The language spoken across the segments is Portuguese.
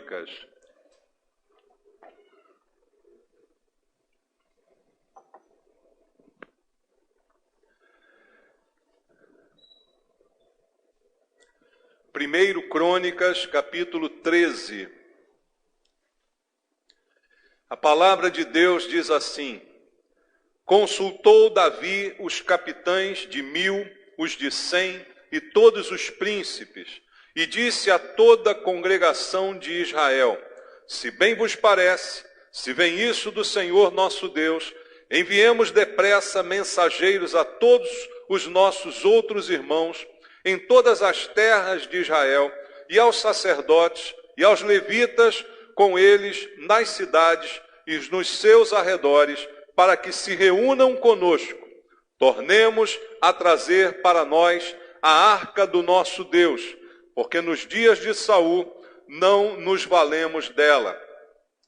Crônicas. Primeiro Crônicas, capítulo 13. A palavra de Deus diz assim: consultou Davi os capitães de 1000, os de 100 e todos os príncipes, e disse a toda a congregação de Israel: se bem vos parece, se vem isso do Senhor nosso Deus, enviemos depressa mensageiros a todos os nossos outros irmãos em todas as terras de Israel, e aos sacerdotes e aos levitas com eles nas cidades e nos seus arredores, para que se reúnam conosco. Tornemos a trazer para nós a arca do nosso Deus, porque nos dias de Saul não nos valemos dela.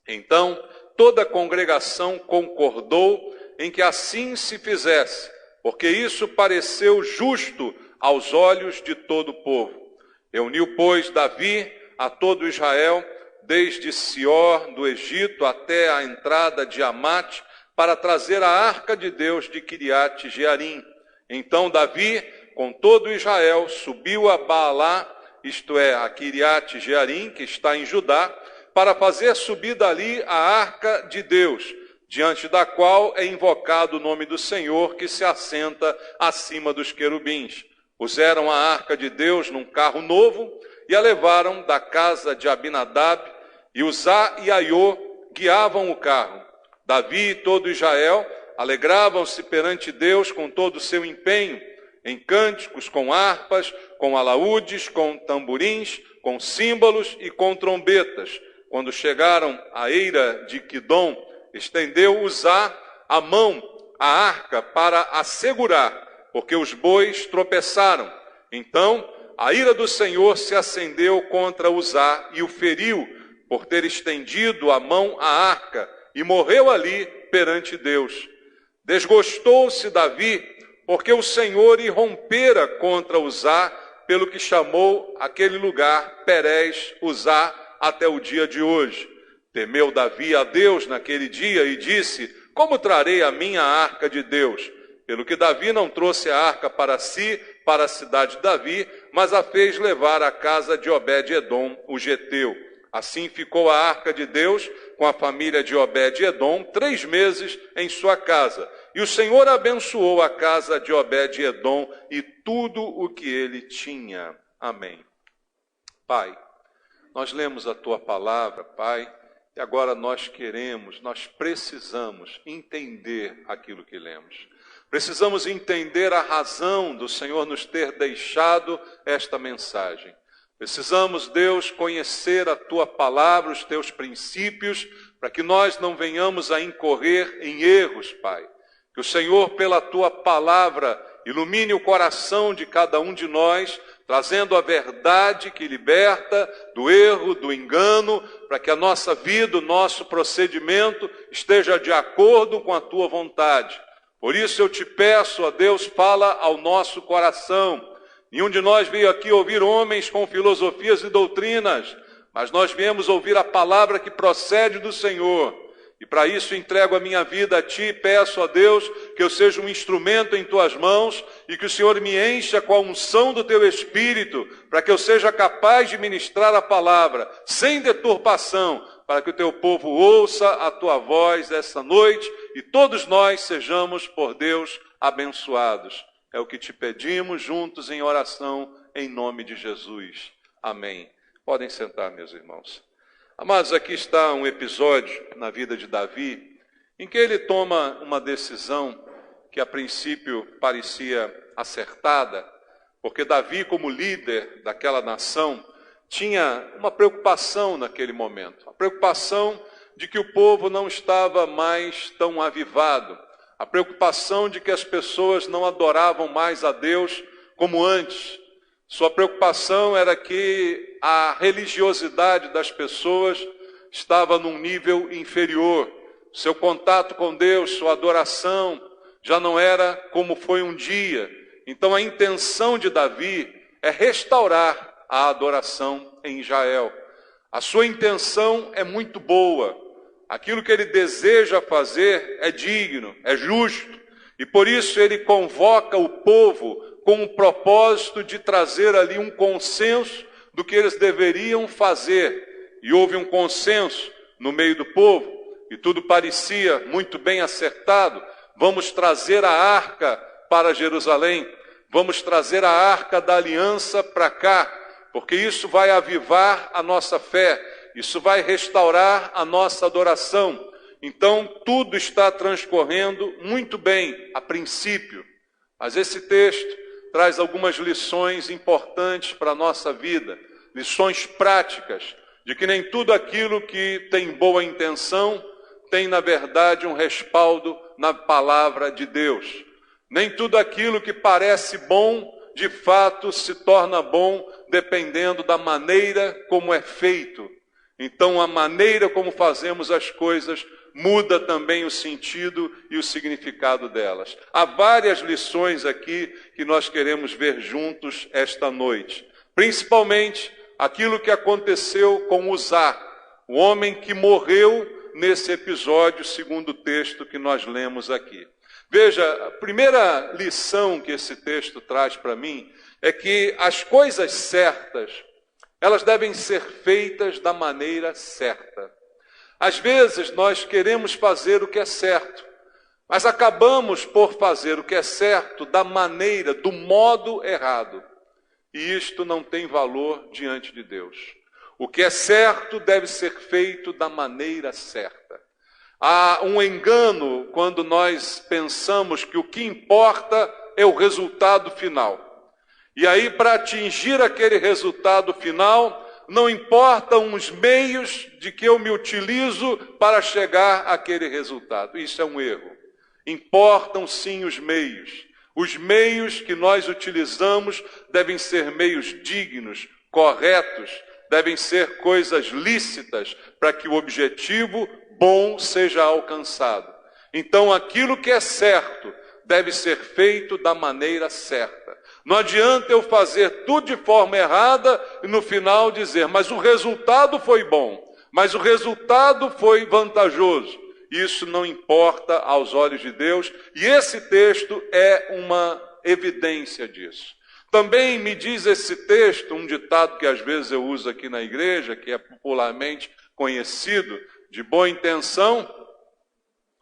Então toda a congregação concordou em que assim se fizesse, porque isso pareceu justo aos olhos de todo o povo. Reuniu, pois, Davi a todo Israel, desde Sior do Egito até a entrada de Amate, para trazer a arca de Deus de Quiriate Jearim. Então Davi, com todo Israel, subiu a Baalá, isto é, a Quiriate Jearim, que está em Judá, para fazer subir dali a arca de Deus, diante da qual é invocado o nome do Senhor, que se assenta acima dos querubins. Puseram a arca de Deus num carro novo e a levaram da casa de Abinadab, e Uzá e Aiô guiavam o carro. Davi e todo Israel alegravam-se perante Deus com todo o seu empenho, em cânticos, com harpas, com alaúdes, com tamborins, com símbolos e com trombetas. Quando chegaram à eira de Quidom, estendeu Uzá a mão à arca para a segurar, porque os bois tropeçaram. Então a ira do Senhor se acendeu contra Uzá e o feriu, por ter estendido a mão à arca, e morreu ali perante Deus. Desgostou-se Davi, porque o Senhor irrompera contra Uzá, pelo que chamou aquele lugar Perez Uzá até o dia de hoje. Temeu Davi a Deus naquele dia e disse: como trarei a minha arca de Deus? Pelo que Davi não trouxe a arca para si, para a cidade de Davi, mas a fez levar à casa de Obed-edom, o geteu. Assim ficou a arca de Deus com a família de Obed-edom 3 meses em sua casa. E o Senhor abençoou a casa de Obed-edom e tudo o que ele tinha. Amém. Pai, nós lemos a tua palavra, Pai, e agora nós precisamos entender aquilo que lemos. Precisamos entender a razão do Senhor nos ter deixado esta mensagem. Precisamos, Deus, conhecer a tua palavra, os teus princípios, para que nós não venhamos a incorrer em erros, Pai. Que o Senhor, pela tua palavra, ilumine o coração de cada um de nós, trazendo a verdade que liberta do erro, do engano, para que a nossa vida, o nosso procedimento esteja de acordo com a tua vontade. Por isso eu te peço, ó Deus, fala ao nosso coração. Nenhum de nós veio aqui ouvir homens com filosofias e doutrinas, mas nós viemos ouvir a palavra que procede do Senhor. E para isso entrego a minha vida a Ti e peço a Deus que eu seja um instrumento em Tuas mãos e que o Senhor me encha com a unção do Teu Espírito, para que eu seja capaz de ministrar a palavra sem deturpação, para que o Teu povo ouça a Tua voz esta noite e todos nós sejamos, por Deus, abençoados. É o que te pedimos juntos em oração, em nome de Jesus. Amém. Podem sentar, meus irmãos. Amados, aqui está um episódio na vida de Davi, em que ele toma uma decisão que a princípio parecia acertada, porque Davi, como líder daquela nação, tinha uma preocupação naquele momento. A preocupação de que o povo não estava mais tão avivado. A preocupação de que as pessoas não adoravam mais a Deus como antes. Sua preocupação era que a religiosidade das pessoas estava num nível inferior. Seu contato com Deus, sua adoração, já não era como foi um dia. Então a intenção de Davi é restaurar a adoração em Israel. A sua intenção é muito boa. Aquilo que ele deseja fazer é digno, é justo. E por isso ele convoca o povo com o propósito de trazer ali um consenso do que eles deveriam fazer. E houve um consenso no meio do povo, e tudo parecia muito bem acertado. Vamos trazer a arca para Jerusalém, vamos trazer a arca da aliança para cá, porque isso vai avivar a nossa fé, isso vai restaurar a nossa adoração. Então tudo está transcorrendo muito bem a princípio, mas esse texto traz algumas lições importantes para a nossa vida, lições práticas, de que nem tudo aquilo que tem boa intenção tem, na verdade, um respaldo na palavra de Deus. Nem tudo aquilo que parece bom, de fato, se torna bom, dependendo da maneira como é feito. Então, a maneira como fazemos as coisas muda também o sentido e o significado delas. Há várias lições aqui que nós queremos ver juntos esta noite. Principalmente aquilo que aconteceu com Uzá, o homem que morreu nesse episódio, segundo o texto que nós lemos aqui. Veja, a primeira lição que esse texto traz para mim é que as coisas certas, elas devem ser feitas da maneira certa. Às vezes nós queremos fazer o que é certo, mas acabamos por fazer o que é certo da maneira, do modo errado. E isto não tem valor diante de Deus. O que é certo deve ser feito da maneira certa. Há um engano quando nós pensamos que o que importa é o resultado final. E aí, para atingir aquele resultado final, não importam os meios de que eu me utilizo para chegar àquele resultado. Isso é um erro. Importam sim os meios. Os meios que nós utilizamos devem ser meios dignos, corretos, devem ser coisas lícitas para que o objetivo bom seja alcançado. Então, aquilo que é certo deve ser feito da maneira certa. Não adianta eu fazer tudo de forma errada e no final dizer, mas o resultado foi bom, mas o resultado foi vantajoso. Isso não importa aos olhos de Deus, e esse texto é uma evidência disso. Também me diz esse texto, um ditado que às vezes eu uso aqui na igreja, que é popularmente conhecido, de boa intenção,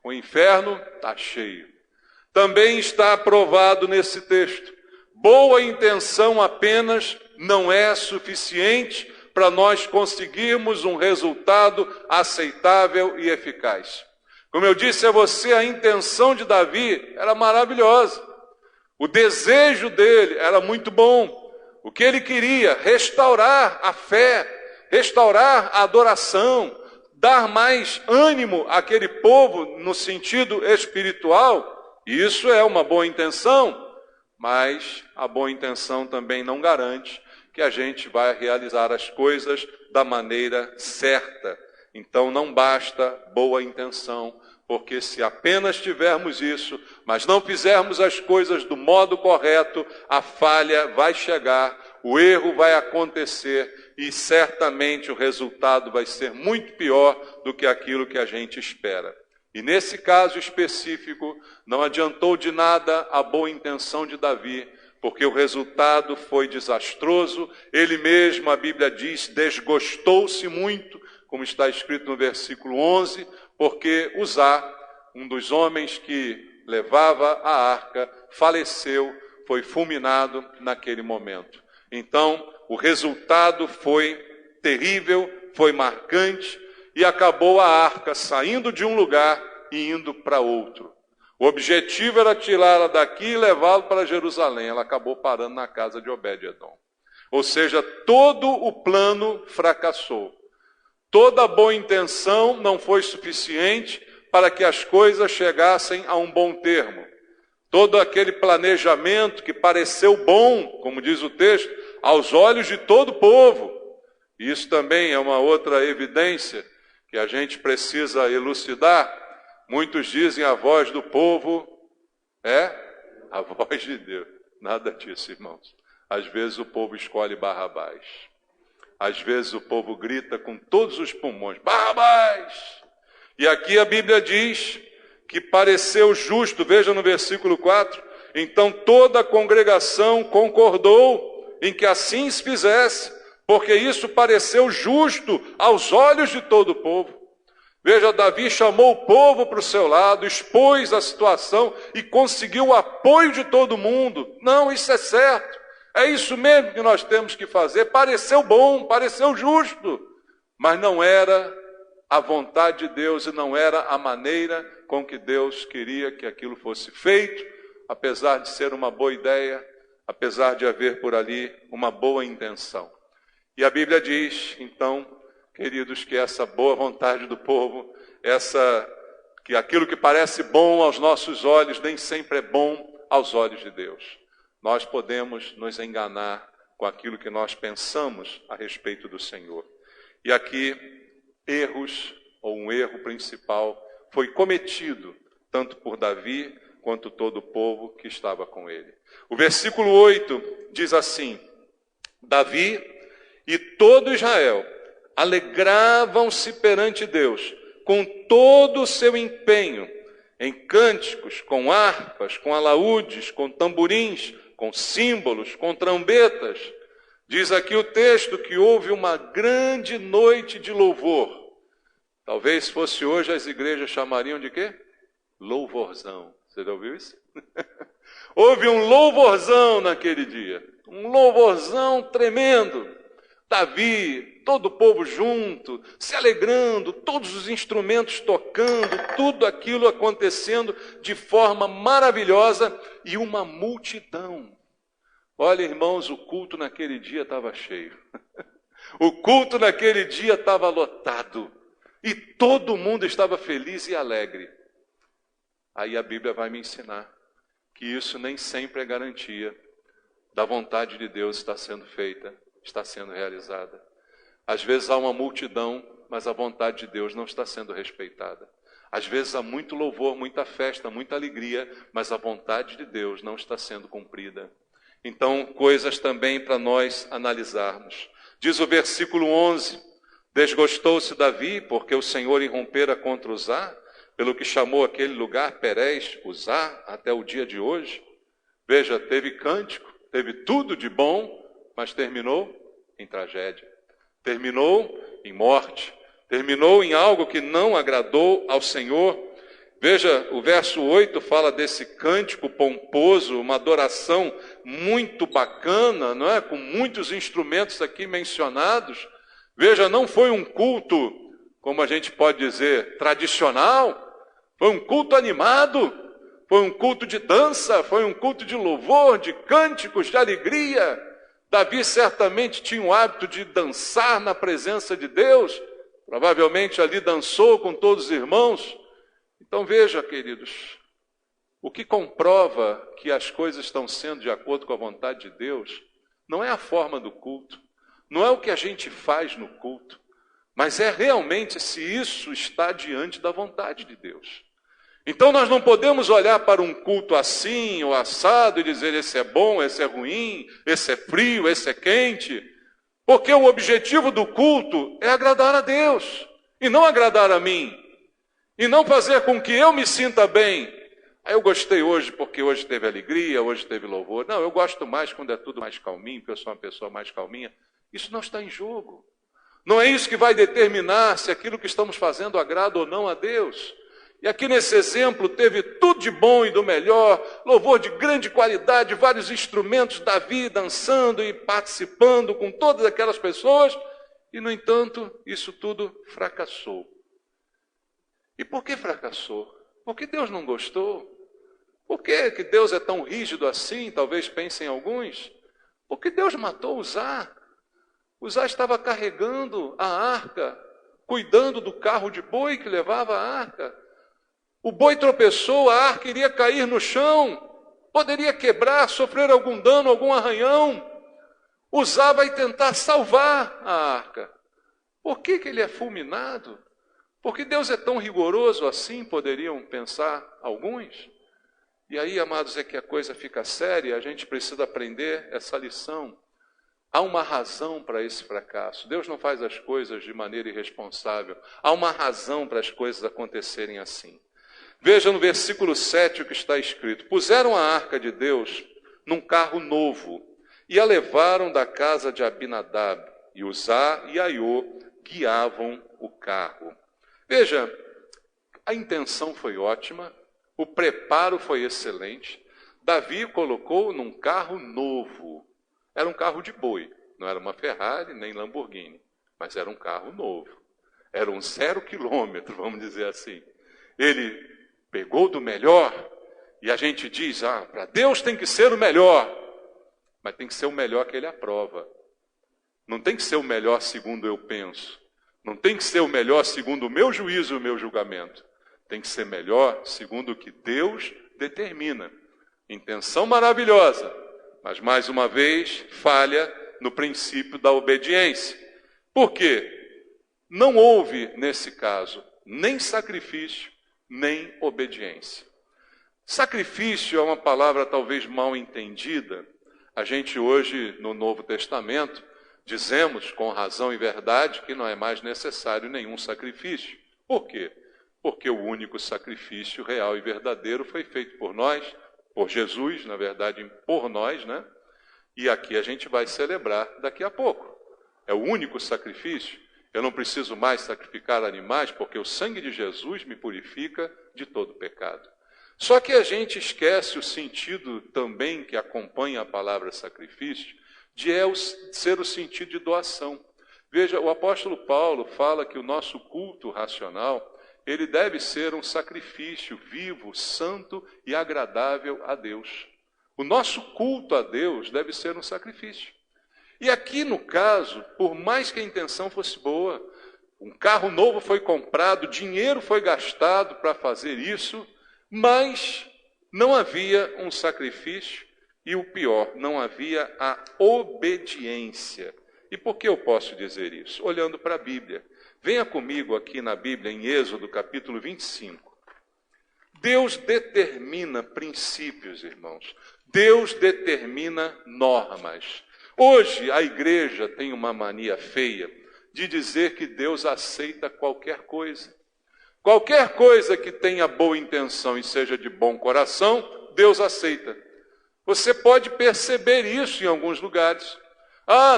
o inferno está cheio. Também está aprovado nesse texto. Boa intenção apenas não é suficiente para nós conseguirmos um resultado aceitável e eficaz. Como eu disse a você, a intenção de Davi era maravilhosa. O desejo dele era muito bom. O que ele queria? Restaurar a fé, restaurar a adoração, dar mais ânimo àquele povo no sentido espiritual. Isso é uma boa intenção, mas a boa intenção também não garante que a gente vai realizar as coisas da maneira certa. Então não basta boa intenção, porque se apenas tivermos isso, mas não fizermos as coisas do modo correto, a falha vai chegar, o erro vai acontecer e certamente o resultado vai ser muito pior do que aquilo que a gente espera. E nesse caso específico, não adiantou de nada a boa intenção de Davi, porque o resultado foi desastroso. Ele mesmo, a Bíblia diz, desgostou-se muito, como está escrito no versículo 11, porque Uzá, um dos homens que levava a arca, faleceu, foi fulminado naquele momento. Então, o resultado foi terrível, foi marcante, e acabou a arca saindo de um lugar e indo para outro. O objetivo era tirá-la daqui e levá-la para Jerusalém. Ela acabou parando na casa de Obed-edom. Ou seja, todo o plano fracassou. Toda a boa intenção não foi suficiente para que as coisas chegassem a um bom termo. Todo aquele planejamento que pareceu bom, como diz o texto, aos olhos de todo o povo. Isso também é uma outra evidência que a gente precisa elucidar. Muitos dizem a voz do povo é a voz de Deus. Nada disso, irmãos. Às vezes o povo escolhe Barrabás. Às vezes o povo grita com todos os pulmões: Barrabás! E aqui a Bíblia diz que pareceu justo, veja no versículo 4, então toda a congregação concordou em que assim se fizesse, porque isso pareceu justo aos olhos de todo o povo. Veja, Davi chamou o povo para o seu lado, expôs a situação e conseguiu o apoio de todo mundo. Não, isso é certo, é isso mesmo que nós temos que fazer. Pareceu bom, pareceu justo, mas não era a vontade de Deus e não era a maneira com que Deus queria que aquilo fosse feito, apesar de ser uma boa ideia, apesar de haver por ali uma boa intenção. E a Bíblia diz, então, queridos, que essa boa vontade do povo, que aquilo que parece bom aos nossos olhos, nem sempre é bom aos olhos de Deus. Nós podemos nos enganar com aquilo que nós pensamos a respeito do Senhor. E aqui, um erro principal, foi cometido tanto por Davi quanto todo o povo que estava com ele. O versículo 8 diz assim: Davi e todo Israel alegravam-se perante Deus com todo o seu empenho, em cânticos, com harpas, com alaúdes, com tamborins, com símbolos, com trombetas. Diz aqui o texto que houve uma grande noite de louvor. Talvez se fosse hoje as igrejas chamariam de quê? Louvorzão. Você já ouviu isso? Houve um louvorzão naquele dia. Um louvorzão tremendo. Davi, todo o povo junto, se alegrando, todos os instrumentos tocando, tudo aquilo acontecendo de forma maravilhosa e uma multidão. Olha, irmãos, o culto naquele dia estava cheio. O culto naquele dia estava lotado. E todo mundo estava feliz e alegre. Aí a Bíblia vai me ensinar que isso nem sempre é garantia da vontade de Deus estar sendo feita, está sendo realizada. Às vezes há uma multidão, mas a vontade de Deus não está sendo respeitada. Às vezes há muito louvor, muita festa, muita alegria, mas a vontade de Deus não está sendo cumprida. Então, coisas também para nós analisarmos. Diz o versículo 11, desgostou-se Davi, porque o Senhor irrompera contra Uzá, pelo que chamou aquele lugar Perez, Uzá, até o dia de hoje. Veja, teve cântico, teve tudo de bom, mas terminou em tragédia. Terminou em morte. Terminou em algo que não agradou ao Senhor. Veja, o verso 8 fala desse cântico pomposo, uma adoração muito bacana, não é? Com muitos instrumentos aqui mencionados. Veja, não foi um culto, como a gente pode dizer, tradicional. Foi um culto animado, foi um culto de dança, foi um culto de louvor, de cânticos, de alegria. Davi certamente tinha o hábito de dançar na presença de Deus, provavelmente ali dançou com todos os irmãos. Então veja, queridos, o que comprova que as coisas estão sendo de acordo com a vontade de Deus, não é a forma do culto, não é o que a gente faz no culto, mas é realmente se isso está diante da vontade de Deus. Então nós não podemos olhar para um culto assim ou assado e dizer esse é bom, esse é ruim, esse é frio, esse é quente, porque o objetivo do culto é agradar a Deus e não agradar a mim, e não fazer com que eu me sinta bem. Eu gostei hoje porque hoje teve alegria, hoje teve louvor. Não, eu gosto mais quando é tudo mais calminho, porque eu sou uma pessoa mais calminha. Isso não está em jogo. Não é isso que vai determinar se aquilo que estamos fazendo agrada ou não a Deus. E aqui nesse exemplo teve tudo de bom e do melhor, louvor de grande qualidade, vários instrumentos, Davi dançando e participando com todas aquelas pessoas, e no entanto isso tudo fracassou. E por que fracassou? Porque Deus não gostou. Por que Deus é tão rígido assim? Talvez pensem alguns. Porque Deus matou Uzá. Uzá estava carregando a arca, cuidando do carro de boi que levava a arca. O boi tropeçou, a arca iria cair no chão, poderia quebrar, sofrer algum dano, algum arranhão. Uzá vai tentar salvar a arca. Por que ele é fulminado? Porque Deus é tão rigoroso assim, poderiam pensar alguns. E aí, amados, é que a coisa fica séria, a gente precisa aprender essa lição. Há uma razão para esse fracasso. Deus não faz as coisas de maneira irresponsável. Há uma razão para as coisas acontecerem assim. Veja no versículo 7 o que está escrito. Puseram a arca de Deus num carro novo e a levaram da casa de Abinadab. E Uzá e Aiô guiavam o carro. Veja, a intenção foi ótima, o preparo foi excelente. Davi colocou num carro novo. Era um carro de boi, não era uma Ferrari nem Lamborghini, mas era um carro novo. Era um 0 quilômetro, vamos dizer assim. Ele pegou do melhor, e a gente diz, para Deus tem que ser o melhor, mas tem que ser o melhor que Ele aprova. Não tem que ser o melhor segundo eu penso. Não tem que ser o melhor segundo o meu juízo e o meu julgamento. Tem que ser melhor segundo o que Deus determina. Intenção maravilhosa, mas mais uma vez falha no princípio da obediência. Por quê? Não houve, nesse caso, nem sacrifício, nem obediência. Sacrifício é uma palavra talvez mal entendida. A gente hoje, no Novo Testamento, dizemos com razão e verdade que não é mais necessário nenhum sacrifício. Por quê? Porque o único sacrifício real e verdadeiro foi feito por nós, por Jesus, na verdade, por nós, né? E aqui a gente vai celebrar daqui a pouco. É o único sacrifício. Eu não preciso mais sacrificar animais, porque o sangue de Jesus me purifica de todo pecado. Só que a gente esquece o sentido também que acompanha a palavra sacrifício, de ser o sentido de doação. Veja, o apóstolo Paulo fala que o nosso culto racional, ele deve ser um sacrifício vivo, santo e agradável a Deus. O nosso culto a Deus deve ser um sacrifício. E aqui no caso, por mais que a intenção fosse boa, um carro novo foi comprado, dinheiro foi gastado para fazer isso, mas não havia um sacrifício e o pior, não havia a obediência. E por que eu posso dizer isso? Olhando para a Bíblia. Venha comigo aqui na Bíblia, em Êxodo, capítulo 25. Deus determina princípios, irmãos. Deus determina normas. Hoje, a igreja tem uma mania feia de dizer que Deus aceita qualquer coisa. Qualquer coisa que tenha boa intenção e seja de bom coração, Deus aceita. Você pode perceber isso em alguns lugares.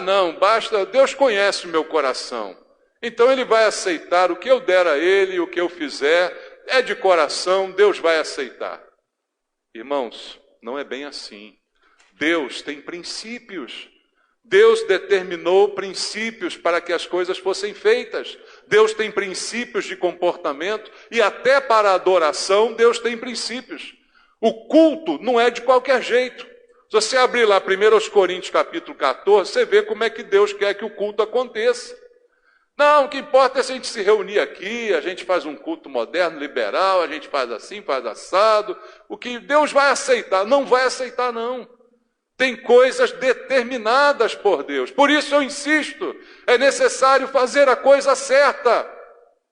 Não, basta, Deus conhece o meu coração. Então Ele vai aceitar o que eu der a Ele, o que eu fizer, é de coração, Deus vai aceitar. Irmãos, não é bem assim. Deus tem princípios. Deus determinou princípios para que as coisas fossem feitas. Deus tem princípios de comportamento e até para a adoração Deus tem princípios. O culto não é de qualquer jeito. Se você abrir lá 1 Coríntios capítulo 14, você vê como é que Deus quer que o culto aconteça. Não, o que importa é se a gente se reunir aqui, a gente faz um culto moderno, liberal, a gente faz assim, faz assado. O que Deus vai aceitar? Não vai aceitar, não. Tem coisas determinadas por Deus. Por isso eu insisto, é necessário fazer a coisa certa,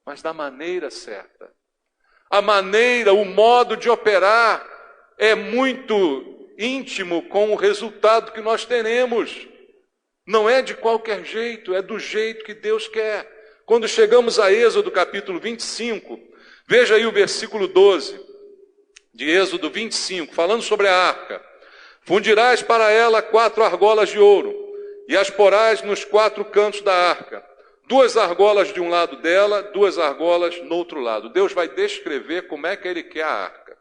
mas da maneira certa. A maneira, o modo de operar é muito íntimo com o resultado que nós teremos. Não é de qualquer jeito, é do jeito que Deus quer. Quando chegamos a Êxodo capítulo 25, veja aí o versículo 12 de Êxodo 25, falando sobre a arca. Fundirás para ela 4 argolas de ouro, e as porás nos 4 cantos da arca. 2 argolas de um lado dela, 2 argolas no outro lado. Deus vai descrever como é que Ele quer a arca.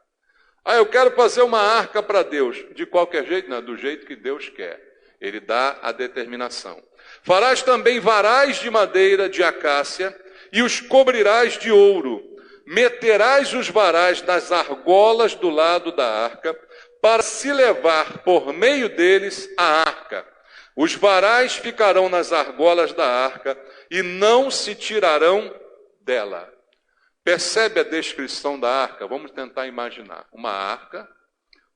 Eu quero fazer uma arca para Deus. De qualquer jeito, não, do jeito que Deus quer. Ele dá a determinação. Farás também varais de madeira de acácia, e os cobrirás de ouro. Meterás os varais nas argolas do lado da arca, para se levar por meio deles a arca. Os varais ficarão nas argolas da arca e não se tirarão dela. Percebe a descrição da arca? Vamos tentar imaginar. Uma arca,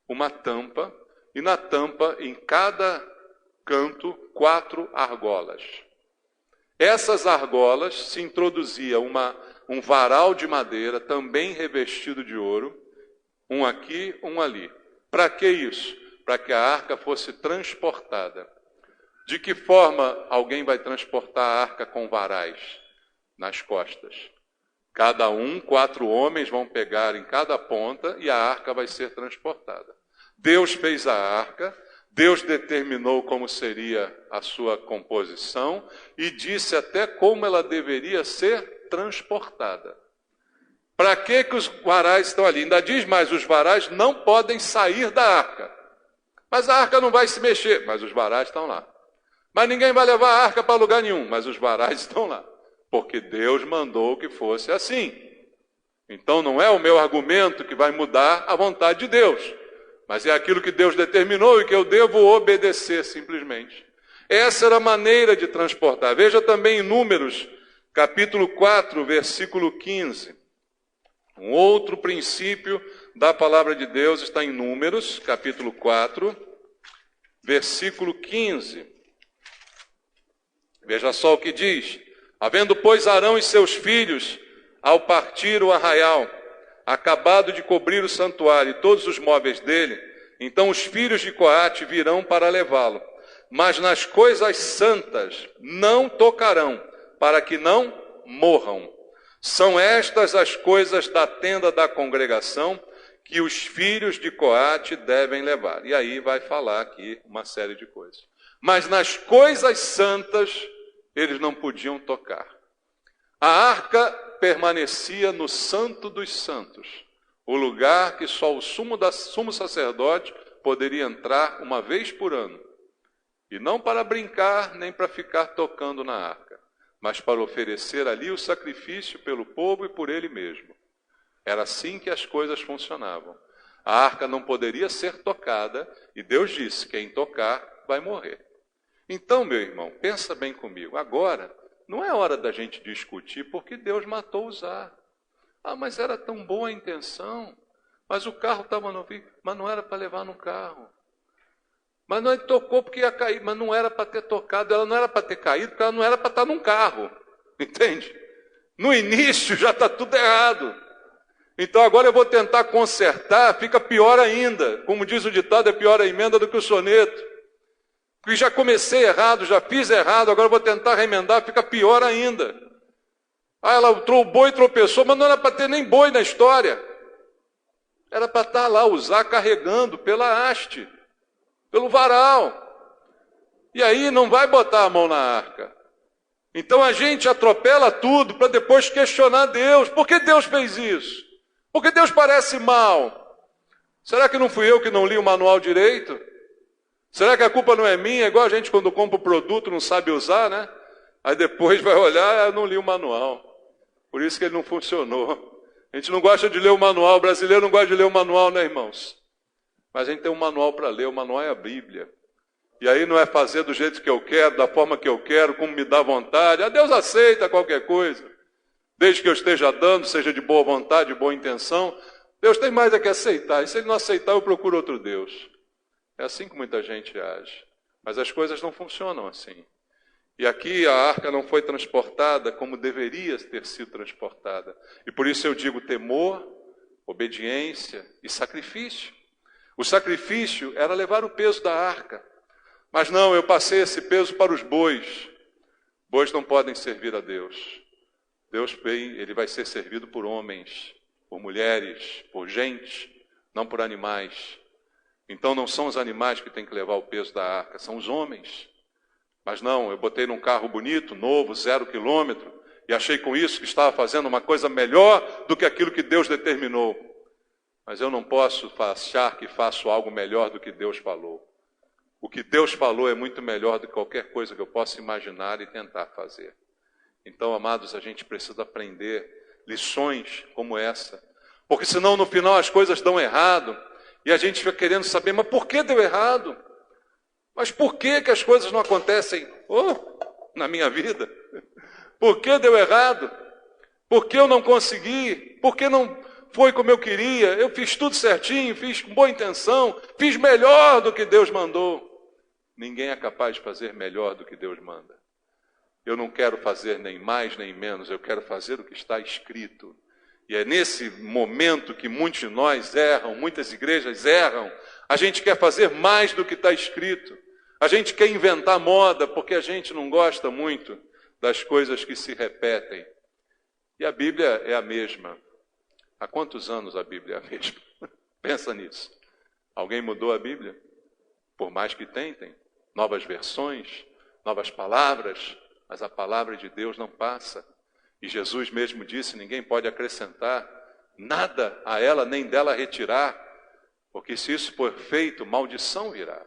uma tampa, e na tampa, em cada canto, 4 argolas. Essas argolas se introduzia um varal de madeira, também revestido de ouro, um aqui, um ali. Para que isso? Para que a arca fosse transportada. De que forma alguém vai transportar a arca com varais nas costas? Cada um, 4 homens vão pegar em cada ponta e a arca vai ser transportada. Deus fez a arca, Deus determinou como seria a sua composição e disse até como ela deveria ser transportada. Para que os varais estão ali? Ainda diz mais, os varais não podem sair da arca. Mas a arca não vai se mexer, mas os varais estão lá. Mas ninguém vai levar a arca para lugar nenhum, mas os varais estão lá. Porque Deus mandou que fosse assim. Então não é o meu argumento que vai mudar a vontade de Deus, mas é aquilo que Deus determinou e que eu devo obedecer simplesmente. Essa era a maneira de transportar. Veja também em Números, capítulo 4, versículo 15. Um outro princípio da palavra de Deus está em Números, capítulo 4, versículo 15. Veja só o que diz. Havendo, pois, Arão e seus filhos, ao partir o arraial, acabado de cobrir o santuário e todos os móveis dele, então os filhos de Coate virão para levá-lo. Mas nas coisas santas não tocarão, para que não morram. São estas as coisas da tenda da congregação que os filhos de Coate devem levar. E aí vai falar aqui uma série de coisas. Mas nas coisas santas eles não podiam tocar. A arca permanecia no Santo dos Santos, o lugar que só o sumo sacerdote poderia entrar uma vez por ano. E não para brincar, nem para ficar tocando na arca, mas para oferecer ali o sacrifício pelo povo e por ele mesmo. Era assim que as coisas funcionavam. A arca não poderia ser tocada, e Deus disse, quem tocar vai morrer. Então, meu irmão, pensa bem comigo. Agora, não é hora da gente discutir porque Deus matou Uzá. Ah, mas era tão boa a intenção. Mas o carro estava no fim, mas não era para levar no carro. Mas não, ele tocou porque ia cair, mas não era para ter tocado, ela não era para ter caído, porque ela não era para estar num carro. Entende? No início já está tudo errado. Então agora eu vou tentar consertar, fica pior ainda. Como diz o ditado, é pior a emenda do que o soneto. Porque já comecei errado, já fiz errado, agora eu vou tentar remendar, fica pior ainda. Ah, ela o boi tropeçou, mas não era para ter nem boi na história. Era para estar lá, Uzá carregando pela haste, pelo varal. E aí não vai botar a mão na arca. Então a gente atropela tudo para depois questionar Deus. Por que Deus fez isso? Por que Deus parece mal? Será que não fui eu que não li o manual direito? Será que a culpa não é minha? É igual a gente quando compra o produto não sabe usar, né? Aí depois vai olhar, eu não li o manual. Por isso que ele não funcionou. A gente não gosta de ler o manual, o brasileiro não gosta de ler o manual, né, irmãos? Mas a gente tem um manual para ler, o manual é a Bíblia. E aí não é fazer do jeito que eu quero, da forma que eu quero, como me dá vontade. Ah, Deus aceita qualquer coisa. Desde que eu esteja dando, seja de boa vontade, de boa intenção. Deus tem mais a que aceitar. E se Ele não aceitar, eu procuro outro Deus. É assim que muita gente age. Mas as coisas não funcionam assim. E aqui a arca não foi transportada como deveria ter sido transportada. E por isso eu digo temor, obediência e sacrifício. O sacrifício era levar o peso da arca. Mas não, eu passei esse peso para os bois. Bois não podem servir a Deus. Deus vem, ele vai ser servido por homens, por mulheres, por gente, não por animais. Então não são os animais que têm que levar o peso da arca, são os homens. Mas não, eu botei num carro bonito, novo, 0 quilômetro, e achei com isso que estava fazendo uma coisa melhor do que aquilo que Deus determinou. Mas eu não posso achar que faço algo melhor do que Deus falou. O que Deus falou é muito melhor do que qualquer coisa que eu possa imaginar e tentar fazer. Então, amados, a gente precisa aprender lições como essa. Porque senão no final as coisas dão errado e a gente fica querendo saber, mas por que deu errado? Mas por que as coisas não acontecem na minha vida? Por que deu errado? Por que eu não consegui? Por que não foi como eu queria? Eu fiz tudo certinho, fiz com boa intenção, fiz melhor do que Deus mandou. Ninguém é capaz de fazer melhor do que Deus manda. Eu não quero fazer nem mais nem menos, eu quero fazer o que está escrito. E é nesse momento que muitos de nós erram, muitas igrejas erram. A gente quer fazer mais do que está escrito. A gente quer inventar moda porque a gente não gosta muito das coisas que se repetem. E a Bíblia é a mesma. Há quantos anos a Bíblia é a mesma? Pensa nisso. Alguém mudou a Bíblia? Por mais que tentem, novas versões, novas palavras, mas a palavra de Deus não passa. E Jesus mesmo disse, ninguém pode acrescentar nada a ela, nem dela retirar, porque se isso for feito, maldição virá.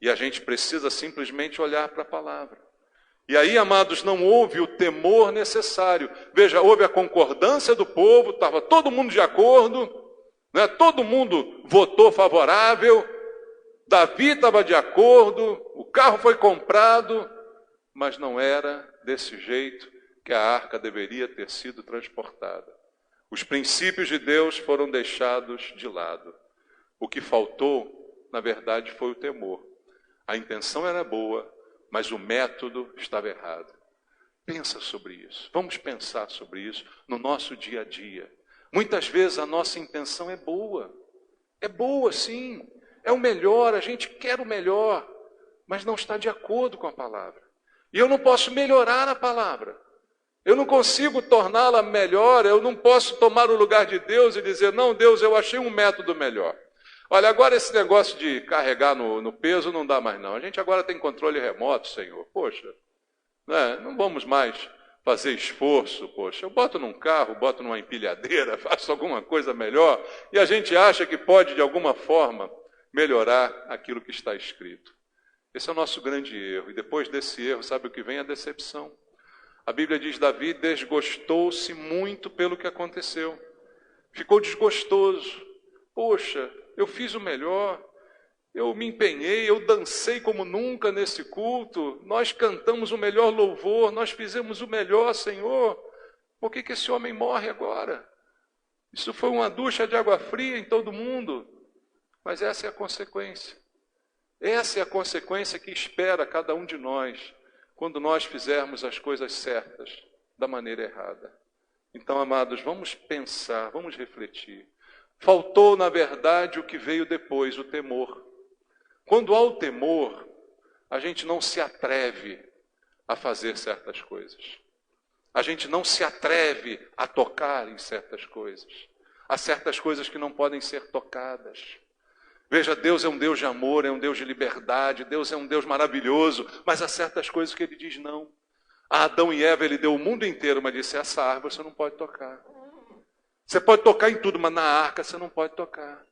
E a gente precisa simplesmente olhar para a palavra. E aí, amados, não houve o temor necessário. Veja, houve a concordância do povo, estava todo mundo de acordo, né? Todo mundo votou favorável, Davi estava de acordo, o carro foi comprado, mas não era desse jeito que a arca deveria ter sido transportada. Os princípios de Deus foram deixados de lado. O que faltou, na verdade, foi o temor. A intenção era boa, mas o método estava errado. Pensa sobre isso. Vamos pensar sobre isso no nosso dia a dia. Muitas vezes a nossa intenção é boa. É boa, sim. É o melhor, a gente quer o melhor, mas não está de acordo com a palavra. E eu não posso melhorar a palavra. Eu não consigo torná-la melhor, eu não posso tomar o lugar de Deus e dizer, não, Deus, eu achei um método melhor. Olha, agora esse negócio de carregar no peso não dá mais não. A gente agora tem controle remoto, Senhor. Poxa, né? Não vamos mais fazer esforço, poxa. Eu boto num carro, boto numa empilhadeira, faço alguma coisa melhor. E a gente acha que pode, de alguma forma, melhorar aquilo que está escrito. Esse é o nosso grande erro. E depois desse erro, sabe o que vem? A decepção. A Bíblia diz, Davi desgostou-se muito pelo que aconteceu. Ficou desgostoso. Poxa, eu fiz o melhor, eu me empenhei, eu dancei como nunca nesse culto, nós cantamos o melhor louvor, nós fizemos o melhor, Senhor. Por que esse homem morre agora? Isso foi uma ducha de água fria em todo mundo. Mas essa é a consequência. Essa é a consequência que espera cada um de nós, quando nós fizermos as coisas certas da maneira errada. Então, amados, vamos pensar, vamos refletir. Faltou, na verdade, o que veio depois, o temor. Quando há o temor, a gente não se atreve a fazer certas coisas. A gente não se atreve a tocar em certas coisas. Há certas coisas que não podem ser tocadas. Veja, Deus é um Deus de amor, é um Deus de liberdade, Deus é um Deus maravilhoso, mas há certas coisas que Ele diz não. A Adão e Eva, Ele deu o mundo inteiro, mas disse, essa árvore você não pode tocar. Você pode tocar em tudo, mas na arca você não pode tocar.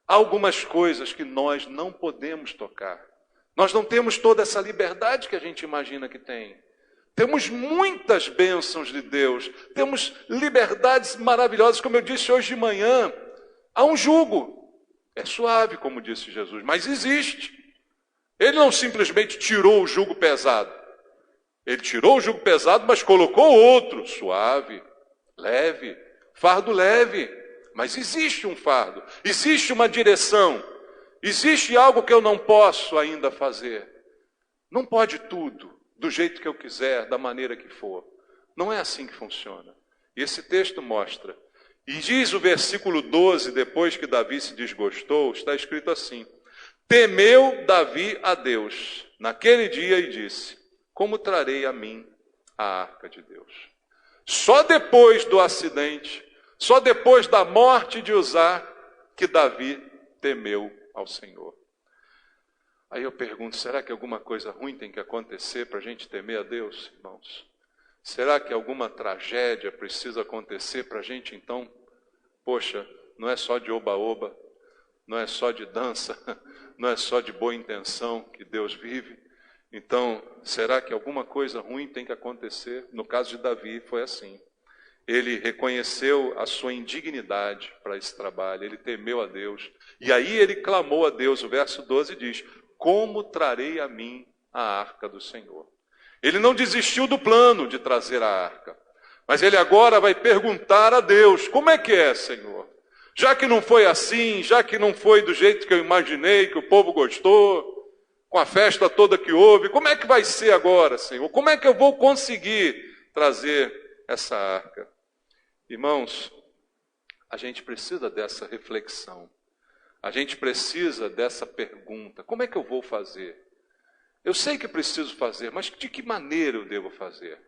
Há algumas coisas que nós não podemos tocar. Nós não temos toda essa liberdade que a gente imagina que tem. Temos muitas bênçãos de Deus. Temos liberdades maravilhosas, como eu disse hoje de manhã. Há um jugo. É suave, como disse Jesus, mas existe. Ele não simplesmente tirou o jugo pesado. Ele tirou o jugo pesado, mas colocou outro, suave, leve. Fardo leve, mas existe um fardo, existe uma direção, existe algo que eu não posso ainda fazer. Não pode tudo, do jeito que eu quiser, da maneira que for. Não é assim que funciona. E esse texto mostra. E diz o versículo 12, depois que Davi se desgostou, está escrito assim: temeu Davi a Deus naquele dia e disse, como trarei a mim a arca de Deus? Só depois do acidente, só depois da morte de Uzá, que Davi temeu ao Senhor. Aí eu pergunto, será que alguma coisa ruim tem que acontecer para a gente temer a Deus, irmãos? Será que alguma tragédia precisa acontecer para a gente, então? Poxa, não é só de oba-oba, não é só de dança, não é só de boa intenção que Deus vive. Então, será que alguma coisa ruim tem que acontecer? No caso de Davi, foi assim. Ele reconheceu a sua indignidade para esse trabalho, ele temeu a Deus. E aí ele clamou a Deus, o verso 12 diz, como trarei a mim a arca do Senhor? Ele não desistiu do plano de trazer a arca, mas ele agora vai perguntar a Deus, como é que é, Senhor? Já que não foi assim, já que não foi do jeito que eu imaginei, que o povo gostou, com a festa toda que houve, como é que vai ser agora, Senhor? Como é que eu vou conseguir trazer essa arca? Irmãos, a gente precisa dessa reflexão. A gente precisa dessa pergunta. Como é que eu vou fazer? Eu sei que preciso fazer, mas de que maneira eu devo fazer?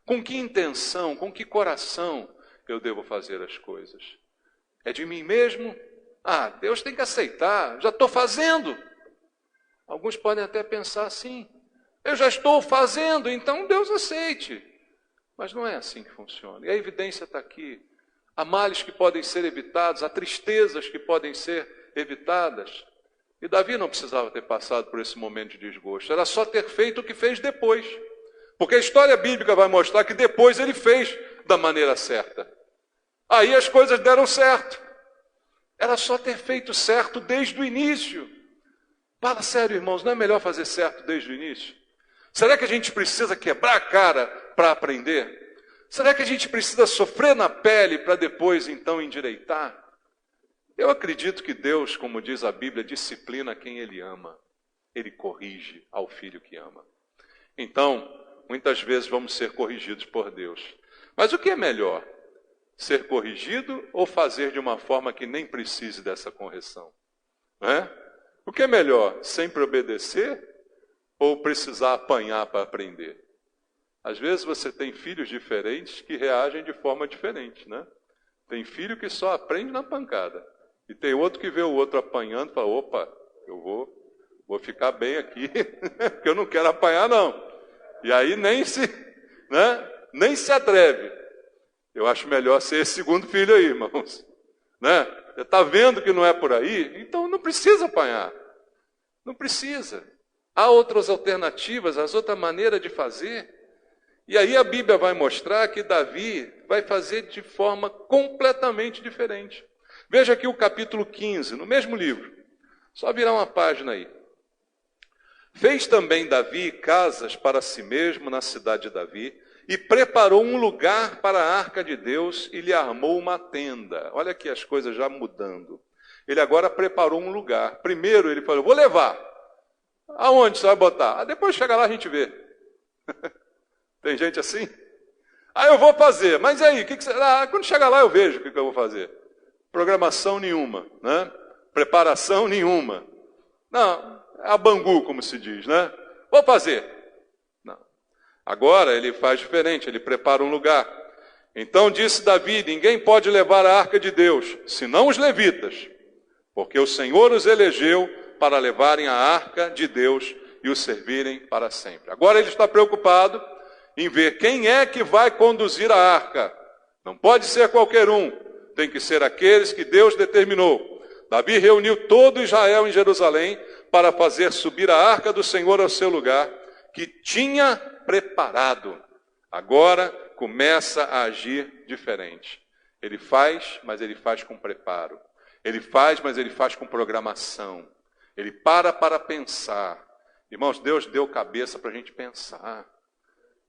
Com que intenção, com que coração eu devo fazer as coisas? É de mim mesmo? Ah, Deus tem que aceitar, já estou fazendo. Alguns podem até pensar assim, eu já estou fazendo, então Deus aceite. Mas não é assim que funciona. E a evidência está aqui. Há males que podem ser evitados, há tristezas que podem ser evitadas. E Davi não precisava ter passado por esse momento de desgosto, era só ter feito o que fez depois. Porque a história bíblica vai mostrar que depois ele fez da maneira certa. Aí as coisas deram certo. Era só ter feito certo desde o início. Fala sério, irmãos, não é melhor fazer certo desde o início? Será que a gente precisa quebrar a cara para aprender? Será que a gente precisa sofrer na pele para depois então endireitar? Eu acredito que Deus, como diz a Bíblia, disciplina quem Ele ama. Ele corrige ao filho que ama. Então, muitas vezes vamos ser corrigidos por Deus. Mas o que é melhor? Ser corrigido ou fazer de uma forma que nem precise dessa correção? Não é? O que é melhor? Sempre obedecer ou precisar apanhar para aprender? Às vezes você tem filhos diferentes que reagem de forma diferente, né? Tem filho que só aprende na pancada. E tem outro que vê o outro apanhando e fala, opa, eu vou ficar bem aqui, porque eu não quero apanhar não. E aí nem se atreve. Eu acho melhor ser esse segundo filho aí, irmãos. Né? Você está vendo que não é por aí? Então não precisa apanhar. Não precisa. Há outras alternativas, há outra maneira de fazer. E aí a Bíblia vai mostrar que Davi vai fazer de forma completamente diferente. Veja aqui o capítulo 15, no mesmo livro. Só virar uma página aí. Fez também Davi casas para si mesmo na cidade de Davi e preparou um lugar para a arca de Deus e lhe armou uma tenda. Olha aqui as coisas já mudando. Ele agora preparou um lugar. Primeiro ele falou, vou levar. Aonde você vai botar? Ah, depois chega lá a gente vê. Tem gente assim? Ah, eu vou fazer. Mas aí, o que você... quando chegar lá eu vejo o que eu vou fazer. Programação nenhuma, né? Preparação nenhuma. Não, é a Bangu, como se diz, né? Vou fazer. Não. Agora ele faz diferente, ele prepara um lugar. Então disse Davi, ninguém pode levar a arca de Deus, senão os levitas, porque o Senhor os elegeu para levarem a arca de Deus e o servirem para sempre. Agora ele está preocupado em ver quem é que vai conduzir a arca. Não pode ser qualquer um, tem que ser aqueles que Deus determinou. Davi reuniu todo Israel em Jerusalém para fazer subir a arca do Senhor ao seu lugar, que tinha preparado. Agora começa a agir diferente. Ele faz, mas ele faz com preparo. Ele faz, mas ele faz com programação. Ele para pensar. Irmãos, Deus deu cabeça para a gente pensar.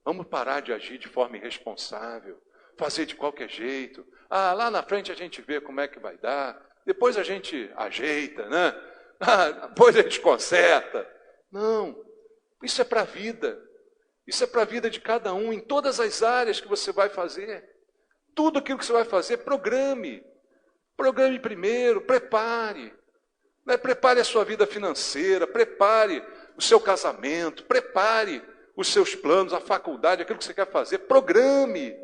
Vamos parar de agir de forma irresponsável, fazer de qualquer jeito. Lá na frente a gente vê como é que vai dar. Depois a gente ajeita, né? Depois a gente conserta. Não, isso é para a vida. Isso é para a vida de cada um, em todas as áreas que você vai fazer. Tudo aquilo que você vai fazer, programe. Programe primeiro, prepare. Né? Prepare a sua vida financeira, prepare o seu casamento, prepare os seus planos, a faculdade, aquilo que você quer fazer. Programe.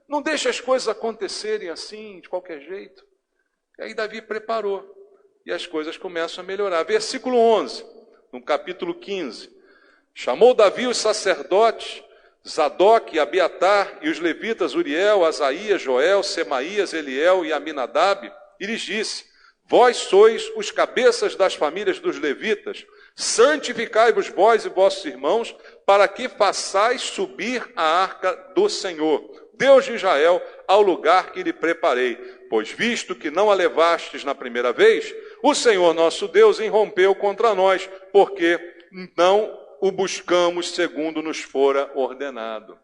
Não deixe as coisas acontecerem assim, de qualquer jeito. E aí Davi preparou. E as coisas começam a melhorar. Versículo 11, no capítulo 15. Chamou Davi os sacerdotes, Zadok, Abiatar, e os levitas Uriel, Asaías, Joel, Semaías, Eliel e Aminadab, e lhes disse, vós sois os cabeças das famílias dos levitas, santificai-vos vós e vossos irmãos, para que façais subir a arca do Senhor, Deus de Israel, ao lugar que lhe preparei. Pois visto que não a levastes na primeira vez, o Senhor nosso Deus irrompeu contra nós, porque não o buscamos segundo nos fora ordenado.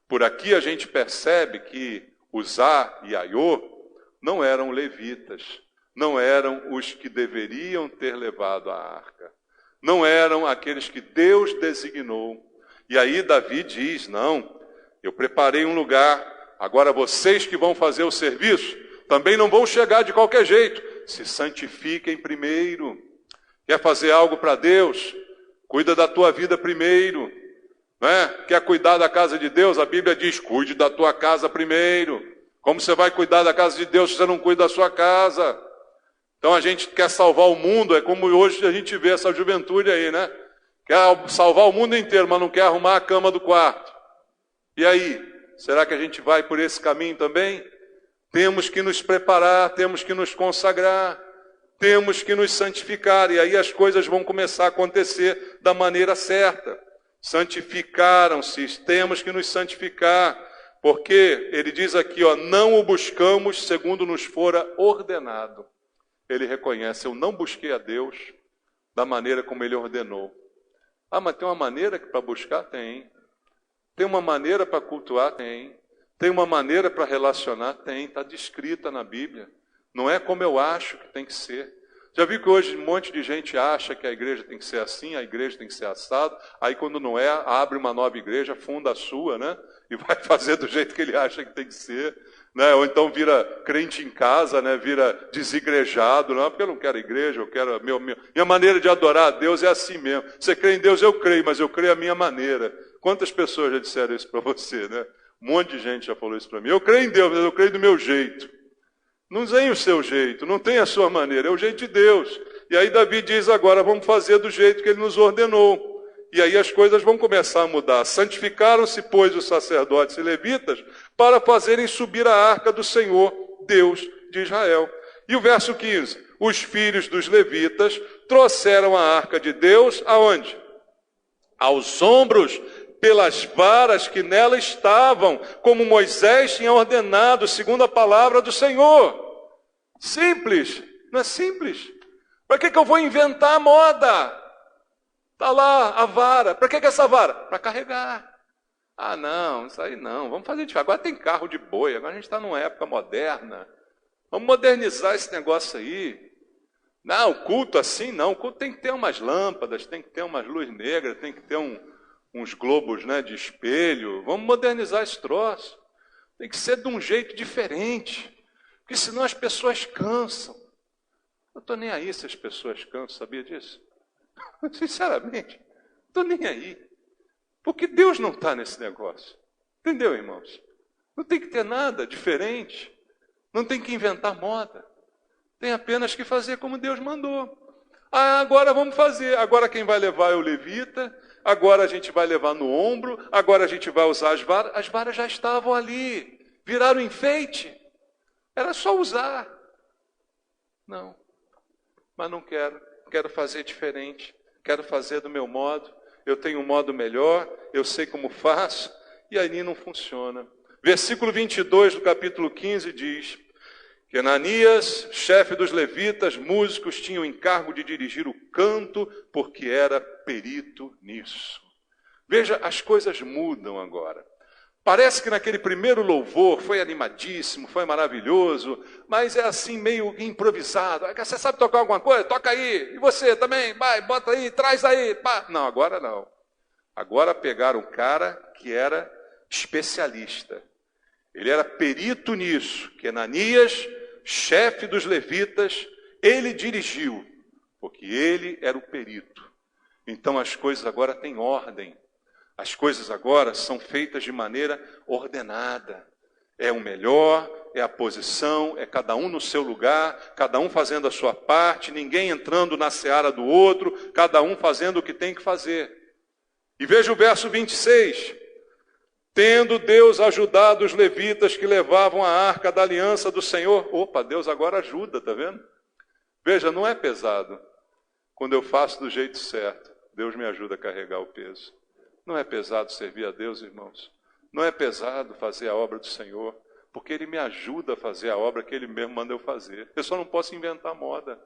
Por aqui a gente percebe que Uzá e Aiô não eram levitas, não eram os que deveriam ter levado a arca, não eram aqueles que Deus designou. E aí Davi diz, não, eu preparei um lugar, agora vocês que vão fazer o serviço, também não vão chegar de qualquer jeito, se santifiquem primeiro. Quer fazer algo para Deus? Cuida da tua vida primeiro. Né? Quer cuidar da casa de Deus? A Bíblia diz, cuide da tua casa primeiro. Como você vai cuidar da casa de Deus se você não cuida da sua casa? Então a gente quer salvar o mundo, é como hoje a gente vê essa juventude aí, né? Quer salvar o mundo inteiro, mas não quer arrumar a cama do quarto. E aí, será que a gente vai por esse caminho também? Temos que nos preparar, temos que nos consagrar, temos que nos santificar, e aí as coisas vão começar a acontecer da maneira certa. Santificaram-se, temos que nos santificar, porque ele diz aqui, ó, não o buscamos segundo nos fora ordenado. Ele reconhece, eu não busquei a Deus da maneira como ele ordenou. Ah, mas tem uma maneira para buscar? Tem. Tem uma maneira para cultuar? Tem. Tem uma maneira para relacionar? Tem. Está descrita na Bíblia. Não é como eu acho que tem que ser. Já viu que hoje um monte de gente acha que a igreja tem que ser assim, a igreja tem que ser assado, aí quando não é, abre uma nova igreja, funda a sua, né? E vai fazer do jeito que ele acha que tem que ser. Né? Ou então vira crente em casa, né? Vira desigrejado, não, porque eu não quero igreja, eu quero minha maneira de adorar a Deus é assim mesmo. Você crê em Deus, eu creio, mas eu creio a minha maneira. Quantas pessoas já disseram isso para você, né? Um monte de gente já falou isso para mim. Eu creio em Deus, mas eu creio do meu jeito. Não tem o seu jeito, não tem a sua maneira, é o jeito de Deus. E aí Davi diz agora, vamos fazer do jeito que ele nos ordenou. E aí as coisas vão começar a mudar. Santificaram-se, pois, os sacerdotes e levitas para fazerem subir a arca do Senhor, Deus de Israel. E o verso 15, os filhos dos levitas trouxeram a arca de Deus aonde? Aos ombros, pelas varas que nela estavam, como Moisés tinha ordenado, segundo a palavra do Senhor. Simples, não é simples? Para que eu vou inventar a moda? Está lá a vara. Para que é essa vara? Para carregar. Ah, não, isso aí não. Vamos fazer diferente. Agora tem carro de boi, agora a gente está numa época moderna. Vamos modernizar esse negócio aí. Não, culto assim não. O culto tem que ter umas lâmpadas, tem que ter umas luzes negras, tem que ter uns globos, né, de espelho. Vamos modernizar esse troço. Tem que ser de um jeito diferente. Porque senão as pessoas cansam. Eu estou nem aí se as pessoas cansam, sabia disso? Sinceramente, não estou nem aí. Porque Deus não está nesse negócio. Entendeu, irmãos? Não tem que ter nada diferente. Não tem que inventar moda. Tem apenas que fazer como Deus mandou. Ah, agora vamos fazer. Agora quem vai levar é o levita. Agora a gente vai levar no ombro. Agora a gente vai usar as varas. As varas já estavam ali. Viraram enfeite. Era só usar. Não. Mas não quero. Quero fazer diferente. Quero fazer do meu modo. Eu tenho um modo melhor. Eu sei como faço. E aí não funciona. Versículo 22 do capítulo 15 diz que Ananias, chefe dos levitas, músicos, tinha o encargo de dirigir o canto, porque era perito nisso. Veja, as coisas mudam agora. Parece que naquele primeiro louvor foi animadíssimo, foi maravilhoso, mas é assim meio improvisado. Você sabe tocar alguma coisa? Toca aí. E você também? Vai, bota aí, traz aí. Pá. Não, agora não. Agora pegaram um cara que era especialista. Ele era perito nisso, que Ananias, chefe dos levitas, ele dirigiu, porque ele era o perito. Então as coisas agora têm ordem. As coisas agora são feitas de maneira ordenada. É o melhor, é a posição, é cada um no seu lugar, cada um fazendo a sua parte, ninguém entrando na seara do outro, cada um fazendo o que tem que fazer. E veja o verso 26. Tendo Deus ajudado os levitas que levavam a arca da aliança do Senhor. Opa, Deus agora ajuda, tá vendo? Veja, não é pesado. Quando eu faço do jeito certo, Deus me ajuda a carregar o peso. Não é pesado servir a Deus, irmãos. Não é pesado fazer a obra do Senhor, porque Ele me ajuda a fazer a obra que Ele mesmo manda eu fazer. Eu só não posso inventar moda.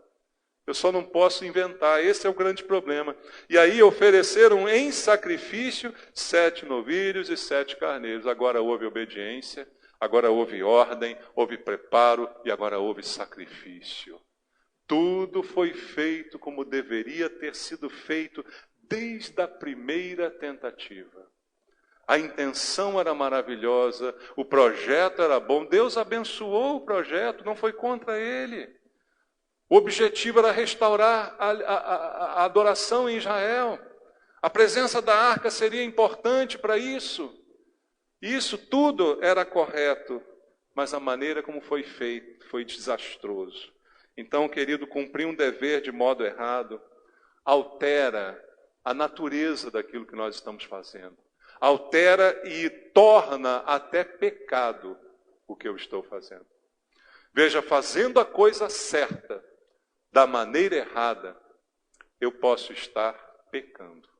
Eu só não posso inventar, esse é o grande problema. E aí ofereceram em sacrifício 7 novilhos e 7 carneiros. Agora houve obediência, agora houve ordem, houve preparo e agora houve sacrifício. Tudo foi feito como deveria ter sido feito desde a primeira tentativa. A intenção era maravilhosa, o projeto era bom, Deus abençoou o projeto, não foi contra ele. O objetivo era restaurar a adoração em Israel. A presença da arca seria importante para isso. Isso tudo era correto, mas a maneira como foi feito foi desastroso. Então, querido, cumprir um dever de modo errado altera a natureza daquilo que nós estamos fazendo. Altera e torna até pecado o que eu estou fazendo. Veja, fazendo a coisa certa, da maneira errada, eu posso estar pecando.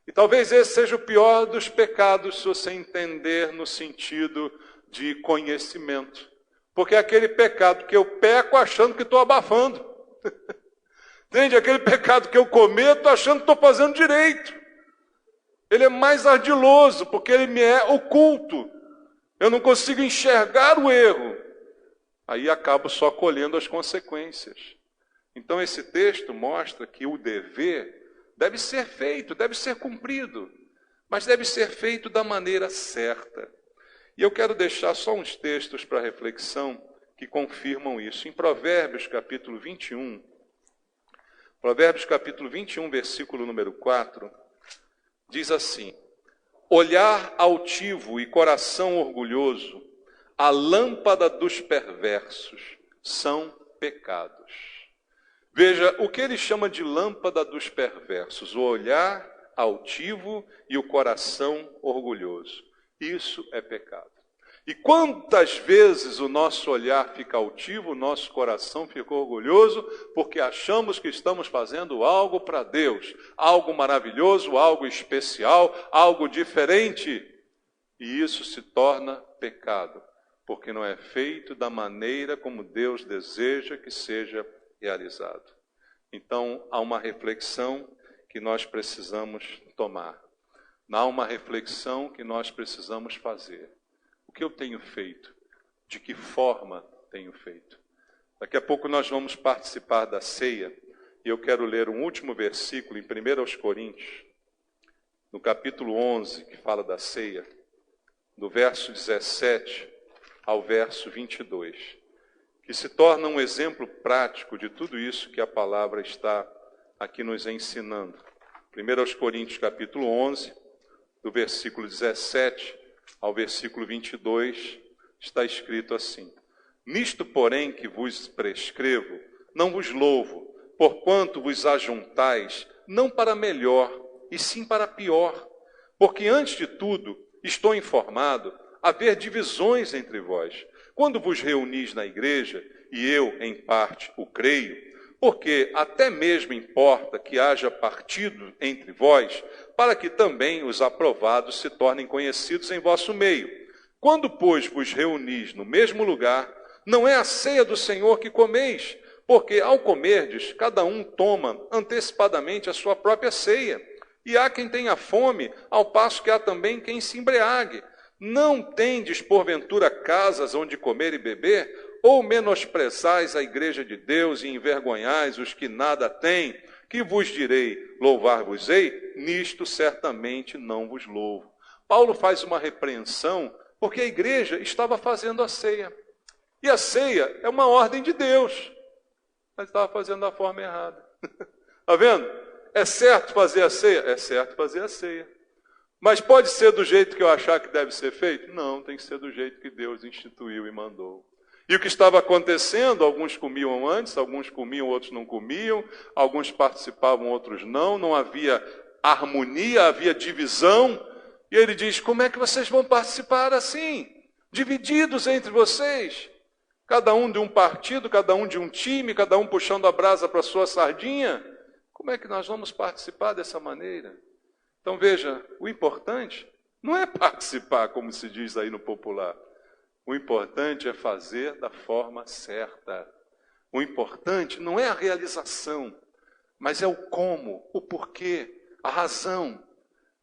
E talvez esse seja o pior dos pecados, se você entender no sentido de conhecimento. Porque é aquele pecado que eu peco achando que estou abafando. Entende? Aquele pecado que eu cometo achando que estou fazendo direito. Ele é mais ardiloso, porque ele me é oculto. Eu não consigo enxergar o erro. Aí acabo só colhendo as consequências. Então esse texto mostra que o dever deve ser feito, deve ser cumprido, mas deve ser feito da maneira certa. E eu quero deixar só uns textos para reflexão que confirmam isso. Em Provérbios capítulo 21, versículo número 4, diz assim: olhar altivo e coração orgulhoso, a lâmpada dos perversos são pecados. Veja, o que ele chama de lâmpada dos perversos? O olhar altivo e o coração orgulhoso. Isso é pecado. E quantas vezes o nosso olhar fica altivo, o nosso coração fica orgulhoso, porque achamos que estamos fazendo algo para Deus, algo maravilhoso, algo especial, algo diferente. E isso se torna pecado, porque não é feito da maneira como Deus deseja que seja realizado. Então, há uma reflexão que nós precisamos tomar. Há uma reflexão que nós precisamos fazer. O que eu tenho feito? De que forma tenho feito? Daqui a pouco nós vamos participar da ceia, e eu quero ler um último versículo em 1 Coríntios, no capítulo 11, que fala da ceia, do verso 17 ao verso 22. Que se torna um exemplo prático de tudo isso que a palavra está aqui nos ensinando. 1 Coríntios capítulo 11, do versículo 17 ao versículo 22, está escrito assim: nisto, porém, que vos prescrevo, não vos louvo, porquanto vos ajuntais, não para melhor, e sim para pior. Porque, antes de tudo, estou informado haver divisões entre vós, quando vos reunis na igreja, e eu, em parte, o creio, porque até mesmo importa que haja partido entre vós, para que também os aprovados se tornem conhecidos em vosso meio. Quando, pois, vos reunis no mesmo lugar, não é a ceia do Senhor que comeis, porque ao comerdes, cada um toma antecipadamente a sua própria ceia. E há quem tenha fome, ao passo que há também quem se embriague. Não tendes, porventura, casas onde comer e beber? Ou menosprezais a igreja de Deus e envergonhais os que nada têm? Que vos direi, louvar-vos-ei? Nisto certamente não vos louvo. Paulo faz uma repreensão porque a igreja estava fazendo a ceia. E a ceia é uma ordem de Deus, mas estava fazendo da forma errada. Está vendo? É certo fazer a ceia? É certo fazer a ceia. Mas pode ser do jeito que eu achar que deve ser feito? Não, tem que ser do jeito que Deus instituiu e mandou. E o que estava acontecendo, alguns comiam antes, alguns comiam, outros não comiam, alguns participavam, outros não, não havia harmonia, havia divisão. E ele diz, como é que vocês vão participar assim? Divididos entre vocês? Cada um de um partido, cada um de um time, cada um puxando a brasa para a sua sardinha? Como é que nós vamos participar dessa maneira? Então veja, o importante não é participar, como se diz aí no popular. O importante é fazer da forma certa. O importante não é a realização, mas é o como, o porquê, a razão,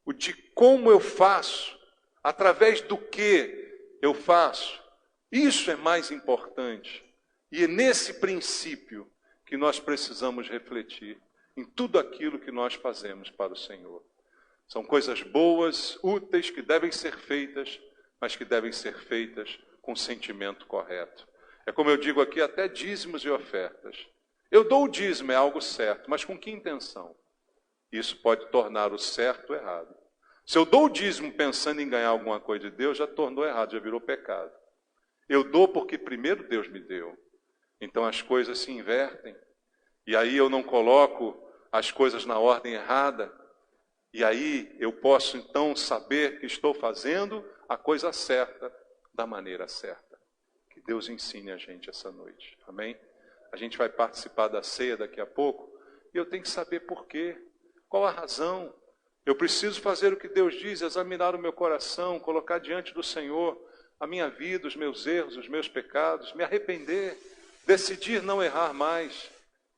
o de como eu faço, através do que eu faço. Isso é mais importante. E é nesse princípio que nós precisamos refletir em tudo aquilo que nós fazemos para o Senhor. São coisas boas, úteis, que devem ser feitas, mas que devem ser feitas com o sentimento correto. É como eu digo aqui, até dízimos e ofertas. Eu dou o dízimo, é algo certo, mas com que intenção? Isso pode tornar o certo errado. Se eu dou o dízimo pensando em ganhar alguma coisa de Deus, já tornou errado, já virou pecado. Eu dou porque primeiro Deus me deu. Então as coisas se invertem. E aí eu não coloco as coisas na ordem errada. E aí eu posso então saber que estou fazendo a coisa certa, da maneira certa. Que Deus ensine a gente essa noite. Amém? A gente vai participar da ceia daqui a pouco. E eu tenho que saber por quê. Qual a razão? Eu preciso fazer o que Deus diz, examinar o meu coração, colocar diante do Senhor a minha vida, os meus erros, os meus pecados, me arrepender, decidir não errar mais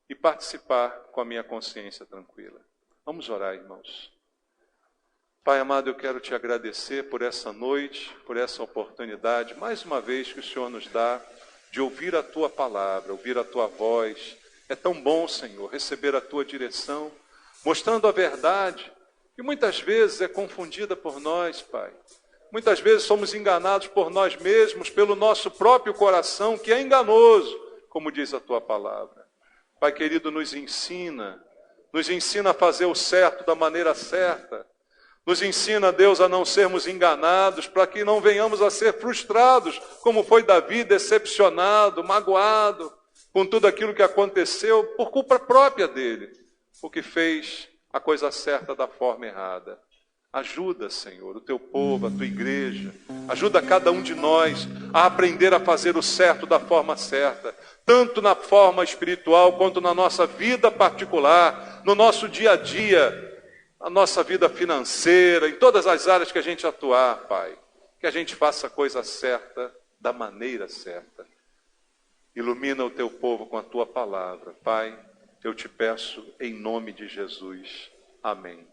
e participar com a minha consciência tranquila. Vamos orar, irmãos. Pai amado, eu quero te agradecer por essa noite, por essa oportunidade, mais uma vez que o Senhor nos dá de ouvir a Tua palavra, ouvir a Tua voz. É tão bom, Senhor, receber a Tua direção, mostrando a verdade, que muitas vezes é confundida por nós, Pai. Muitas vezes somos enganados por nós mesmos, pelo nosso próprio coração, que é enganoso, como diz a Tua palavra. Pai querido, nos ensina a fazer o certo da maneira certa. Nos ensina, Deus, a não sermos enganados, para que não venhamos a ser frustrados, como foi Davi, decepcionado, magoado, com tudo aquilo que aconteceu, por culpa própria dele, porque fez a coisa certa da forma errada. Ajuda, Senhor, o Teu povo, a Tua igreja. Ajuda cada um de nós a aprender a fazer o certo da forma certa, tanto na forma espiritual quanto na nossa vida particular, no nosso dia a dia, na nossa vida financeira, em todas as áreas que a gente atuar, Pai. Que a gente faça a coisa certa da maneira certa. Ilumina o Teu povo com a Tua palavra, Pai. Eu te peço em nome de Jesus. Amém.